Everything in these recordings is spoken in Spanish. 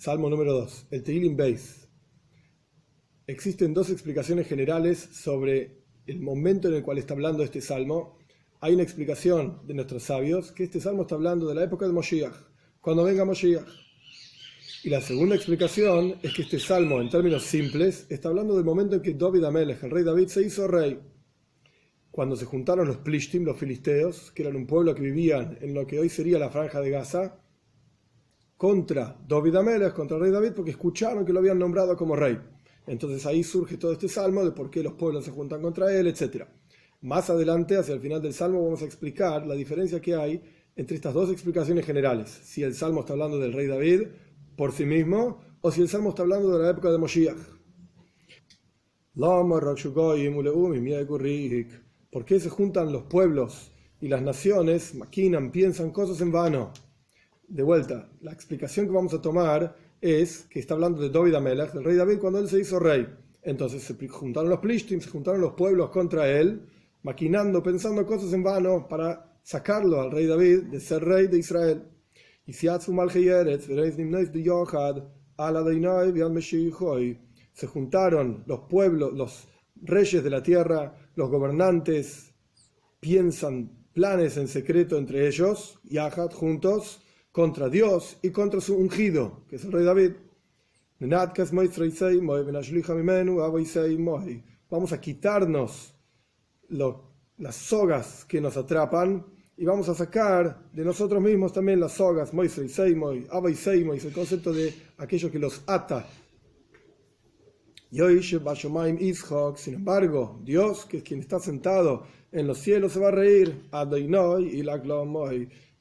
Salmo número 2, el Tehilim Beis. Existen dos explicaciones generales sobre el momento en el cual está hablando este salmo. Hay una explicación de nuestros sabios que este salmo está hablando de la época de Moshiach, cuando venga Moshiach. Y la segunda explicación es que este salmo, en términos simples, está hablando del momento en que David Amelech, el rey David, se hizo rey. Cuando se juntaron los Plishtim, los filisteos, que eran un pueblo que vivían en lo que hoy sería la Franja de Gaza, contra David Amelech, contra el rey David, porque escucharon que lo habían nombrado como rey. Entonces ahí surge todo este salmo de por qué los pueblos se juntan contra él, etc. Más adelante, hacia el final del salmo, vamos a explicar la diferencia que hay entre estas dos explicaciones generales. Si el salmo está hablando del rey David por sí mismo, o si el salmo está hablando de la época de Moshiach. ¿Por qué se juntan los pueblos y las naciones, maquinan, piensan cosas en vano? De vuelta, la explicación que vamos a tomar es que está hablando de David Amelech, del rey David, cuando él se hizo rey. Entonces se juntaron los Plishtim, se juntaron los pueblos contra él, maquinando, pensando cosas en vano para sacarlo al rey David de ser rey de Israel. Y se juntaron los pueblos, los reyes de la tierra, los gobernantes, piensan planes en secreto entre ellos, Yahad, juntos, contra Dios y contra su ungido, que es el rey David. Vamos a quitarnos las sogas que nos atrapan y vamos a sacar de nosotros mismos también las sogas, es el concepto de aquello que los ata. Sin embargo, Dios, que es quien está sentado en los cielos, se va a reír.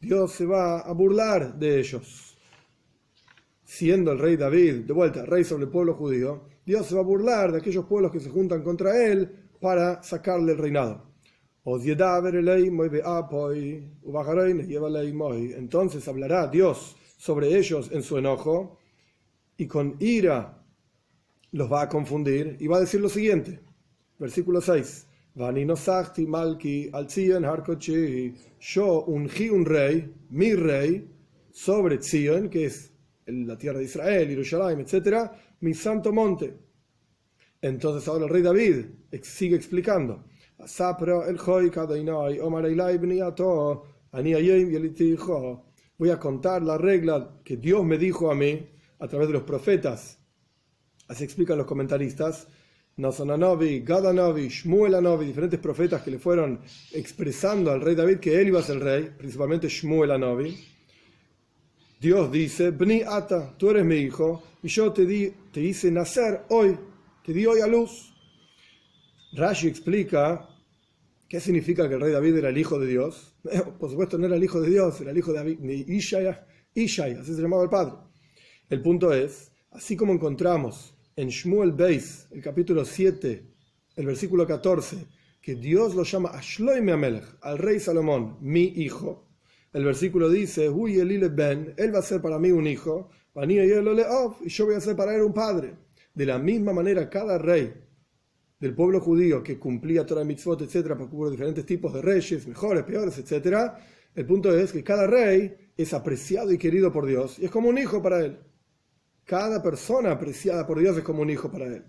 Dios se va a burlar de ellos. Siendo el rey David, de vuelta, rey sobre el pueblo judío, Dios se va a burlar de aquellos pueblos que se juntan contra él para sacarle el reinado. Entonces hablará Dios sobre ellos en su enojo y con ira los va a confundir y va a decir lo siguiente, versículo 6. Yo ungí un rey, mi rey, sobre Zion, que es la tierra de Israel, Jerusalén, etc., mi santo monte. Entonces ahora el rey David sigue explicando. Voy a contar la regla que Dios me dijo a mí a través de los profetas. Así explican los comentaristas. Nasonanovi, Gadanovi, Shmuelanovi, diferentes profetas que le fueron expresando al rey David que él iba a ser rey, principalmente Shmuelanovi. Dios dice: Bni Ata, tú eres mi hijo, y yo te hice nacer hoy, te di hoy a luz. Rashi explica qué significa que el rey David era el hijo de Dios. Por supuesto, no era el hijo de Dios, era el hijo de David, de Ishai, así se llamaba el padre. El punto es, así como encontramos en Shmuel Beis, el capítulo 7, el versículo 14, que Dios lo llama a Shloime Amelech, al rey Salomón, mi hijo. El versículo dice: Huy Elile Ben, él va a ser para mí un hijo, y yo voy a ser para él un padre. De la misma manera, cada rey del pueblo judío que cumplía Torah y Mitzvot, etc., porque hubo diferentes tipos de reyes, mejores, peores, etc., el punto es que cada rey es apreciado y querido por Dios y es como un hijo para él. Cada persona apreciada por Dios es como un hijo para él.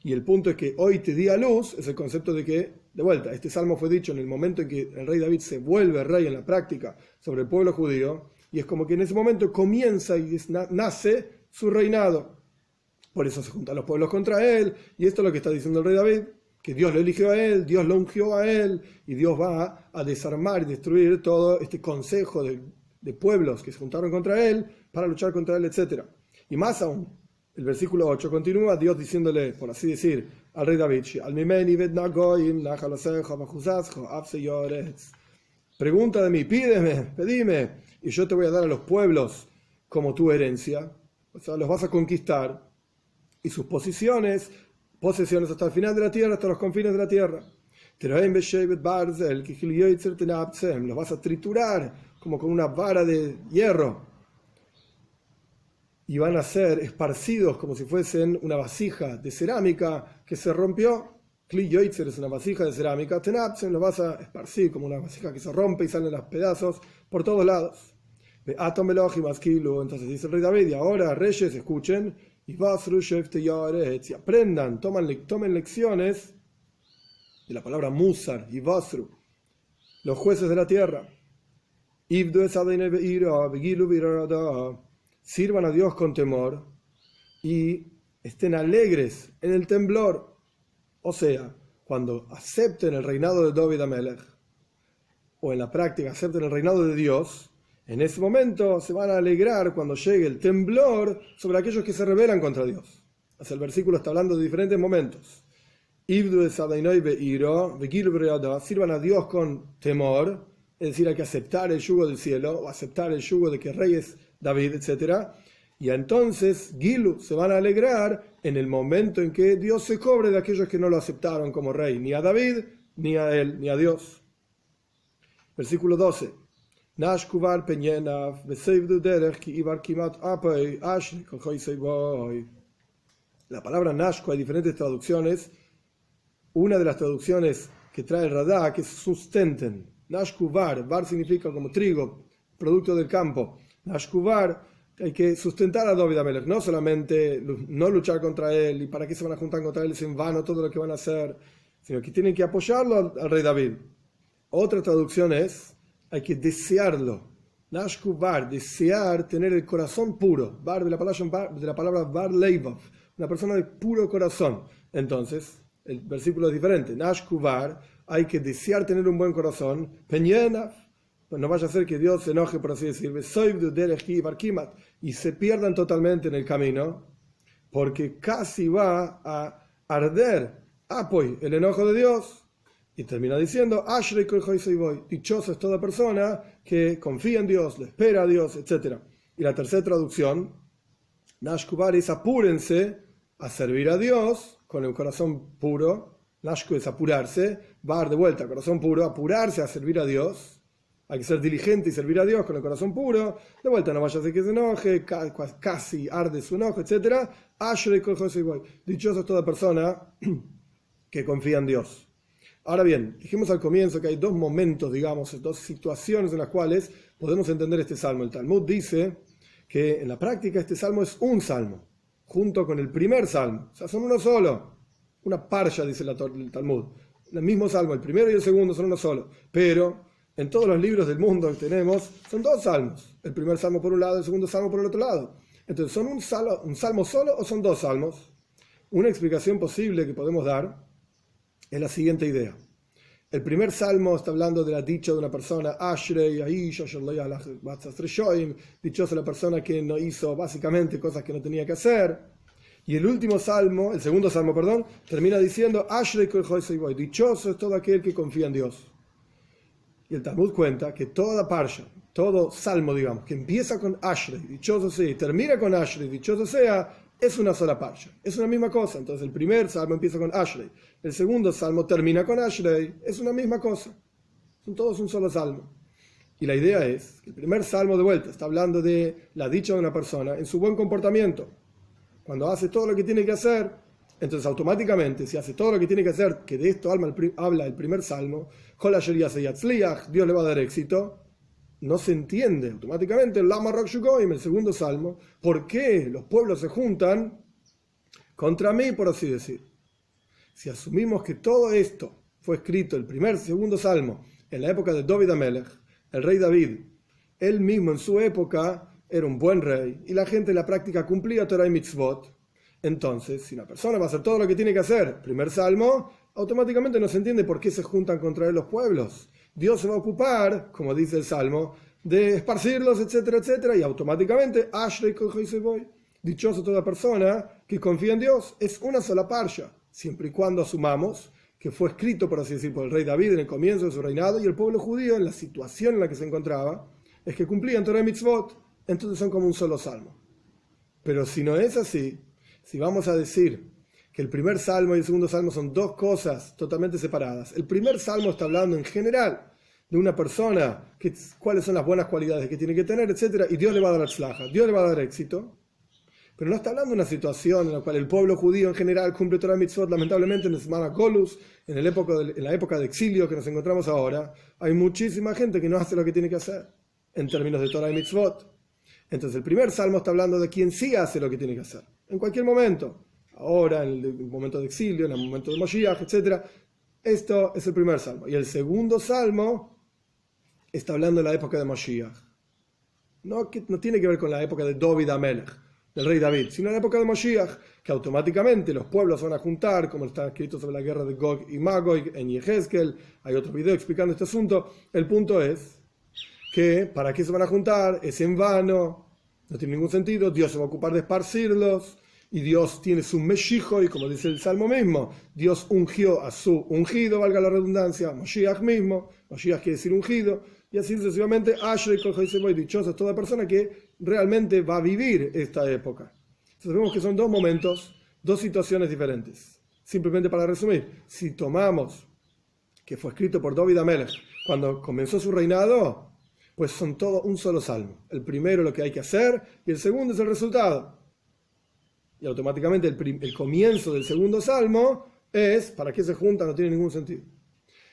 Y el punto es que hoy te di a luz, es el concepto de que, de vuelta, este salmo fue dicho en el momento en que el rey David se vuelve rey en la práctica sobre el pueblo judío, y es como que en ese momento comienza y nace su reinado. Por eso se juntan los pueblos contra él, y esto es lo que está diciendo el rey David, que Dios lo eligió a él, Dios lo ungió a él, y Dios va a desarmar y destruir todo este consejo de pueblos que se juntaron contra él para luchar contra él, etc. Y más aún, el versículo 8 continúa Dios diciéndole, por así decir, al rey David: pregunta de mí, pedime, y yo te voy a dar a los pueblos como tu herencia, o sea, los vas a conquistar, y sus posesiones hasta el final de la tierra, hasta los confines de la tierra. Los vas a triturar como con una vara de hierro, y van a ser esparcidos como si fuesen una vasija de cerámica que se rompió. Kli yoitzer es una vasija de cerámica. Tenapsen lo vas a esparcir como una vasija que se rompe y salen los pedazos por todos lados. Be'atom Elohim Askilu, entonces dice el rey David, y ahora reyes, escuchen, y Basru Shefte Yaretz, y aprendan, tomen lecciones de la palabra Musar y Basru, los jueces de la tierra. Sirvan a Dios con temor y estén alegres en el temblor. O sea, cuando acepten el reinado de David Amelech, o en la práctica acepten el reinado de Dios, en ese momento se van a alegrar cuando llegue el temblor sobre aquellos que se rebelan contra Dios. O sea, el versículo está hablando de diferentes momentos. Sirvan a Dios con temor, es decir, hay que aceptar el yugo del cielo, o aceptar el yugo de que rey es David, etc. Y entonces, Gilu, se van a alegrar en el momento en que Dios se cobre de aquellos que no lo aceptaron como rey, ni a David, ni a él, ni a Dios. Versículo 12. La palabra Nashku, hay diferentes traducciones. Una de las traducciones que trae el Radá, que es sustenten. Nashku var significa como trigo, producto del campo. Nashku var, hay que sustentar a David Amelech, no solamente no luchar contra él, y para qué se van a juntar contra él, es en vano todo lo que van a hacer, sino que tienen que apoyarlo al rey David. Otra traducción es, hay que desearlo. Nashku var, desear, tener el corazón puro. Var de la palabra var leivov, una persona de puro corazón. Entonces, el versículo es diferente. Nashku var, hay que desear tener un buen corazón. Peñenaf, pues no vaya a ser que Dios se enoje, por así decirlo, y se pierdan totalmente en el camino, porque casi va a arder el enojo de Dios. Y termina diciendo, dichosa es toda persona que confía en Dios, le espera a Dios, etc. Y la tercera traducción, Nashkubar, es apúrense a servir a Dios con el corazón puro. Nashku es apurarse, bar de vuelta, corazón puro, apurarse a servir a Dios. Hay que ser diligente y servir a Dios con el corazón puro. De vuelta, no vaya a ser que se enoje, casi arde su enojo, etc. Dichosa es toda persona que confía en Dios. Ahora bien, dijimos al comienzo que hay dos momentos, digamos, dos situaciones en las cuales podemos entender este salmo. El Talmud dice que en la práctica este salmo es un salmo, junto con el primer salmo. O sea, son uno solo. Una parsha, dice el Talmud. El mismo salmo, el primero y el segundo son uno solo. Pero en todos los libros del mundo que tenemos, son dos salmos. El primer salmo por un lado, el segundo salmo por el otro lado. Entonces, ¿son un salmo solo o son dos salmos? Una explicación posible que podemos dar es la siguiente idea. El primer salmo está hablando de la dicha de una persona, dichosa la persona que no hizo básicamente cosas que no tenía que hacer. Y el último salmo, el segundo salmo, perdón, termina diciendo, dichoso es todo aquel que confía en Dios. Y el Talmud cuenta que toda parsha, todo salmo, digamos, que empieza con Ashrei, dichoso sea, y termina con Ashrei, dichoso sea, es una sola parsha, es una misma cosa. Entonces el primer salmo empieza con Ashrei, el segundo salmo termina con Ashrei, es una misma cosa, son todos un solo salmo. Y la idea es que el primer salmo de vuelta está hablando de la dicha de una persona en su buen comportamiento. Cuando hace todo lo que tiene que hacer, entonces automáticamente, si hace todo lo que tiene que hacer, que de esto habla el primer salmo, Dios le va a dar éxito. No se entiende automáticamente el segundo salmo, por qué los pueblos se juntan contra mí, por así decir. Si asumimos que todo esto fue escrito, el segundo salmo, en la época de David Amelech, el rey David, él mismo en su época era un buen rey, y la gente en la práctica cumplía Torah y Mitzvot, entonces, si una persona va a hacer todo lo que tiene que hacer, primer salmo, automáticamente no se entiende por qué se juntan contra él los pueblos. Dios se va a ocupar, como dice el Salmo, de esparcirlos, etcétera, etcétera, y automáticamente, dichoso toda persona que confía en Dios. Es una sola parsha, siempre y cuando asumamos que fue escrito, por así decir, por el rey David en el comienzo de su reinado, y el pueblo judío, en la situación en la que se encontraba, es que cumplían Torah y Mitzvot, entonces son como un solo salmo. Pero si no es así, si vamos a decir que el primer salmo y el segundo salmo son dos cosas totalmente separadas. El primer salmo está hablando en general de una persona, cuáles son las buenas cualidades que tiene que tener, etc. Y Dios le va a dar tzlaja, Dios le va a dar éxito. Pero no está hablando de una situación en la cual el pueblo judío en general cumple Torah Mitzvot. Lamentablemente en Semana Golus, en la época de exilio que nos encontramos ahora, hay muchísima gente que no hace lo que tiene que hacer. en términos de Torah y Mitzvot. Entonces el primer salmo está hablando de quien sí hace lo que tiene que hacer, en cualquier momento, ahora, en el momento de exilio, en el momento de Moshiach, etc. Esto es el primer salmo. Y el segundo salmo está hablando de la época de Moshiach. No tiene que ver con la época de David Amelech, del rey David, sino la época de Moshiach, que automáticamente los pueblos van a juntar, como está escrito sobre la guerra de Gog y Magog en Yehezkel. Hay otro video explicando este asunto. El punto es que ¿para qué se van a juntar? Es en vano, no tiene ningún sentido. Dios se va a ocupar de esparcirlos y Dios tiene su Meshijo, y como dice el salmo mismo, Dios ungió a su ungido, valga la redundancia, Moshiach mismo. Moshiach quiere decir ungido, y así sucesivamente. Ashrei kol ha'iseboy, dichosa es toda persona que realmente va a vivir esta época. Entonces vemos que son dos momentos, dos situaciones diferentes. Simplemente para resumir, si tomamos que fue escrito por David Amelech cuando comenzó su reinado, pues son todo un solo salmo. El primero lo que hay que hacer y el segundo es el resultado. Y automáticamente el comienzo del segundo salmo es ¿para qué se juntan? No tiene ningún sentido.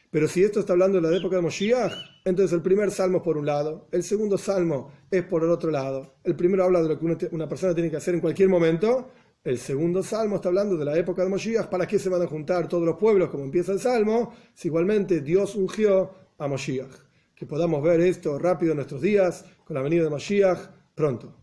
Pero si esto está hablando de la época de Moshiach, entonces el primer salmo es por un lado, el segundo salmo es por el otro lado. El primero habla de lo que una persona tiene que hacer en cualquier momento. El segundo salmo está hablando de la época de Moshiach. ¿Para qué se van a juntar todos los pueblos como empieza el salmo? Si igualmente Dios ungió a Moshiach. Que podamos ver esto rápido en nuestros días, con la venida de Moshiach pronto.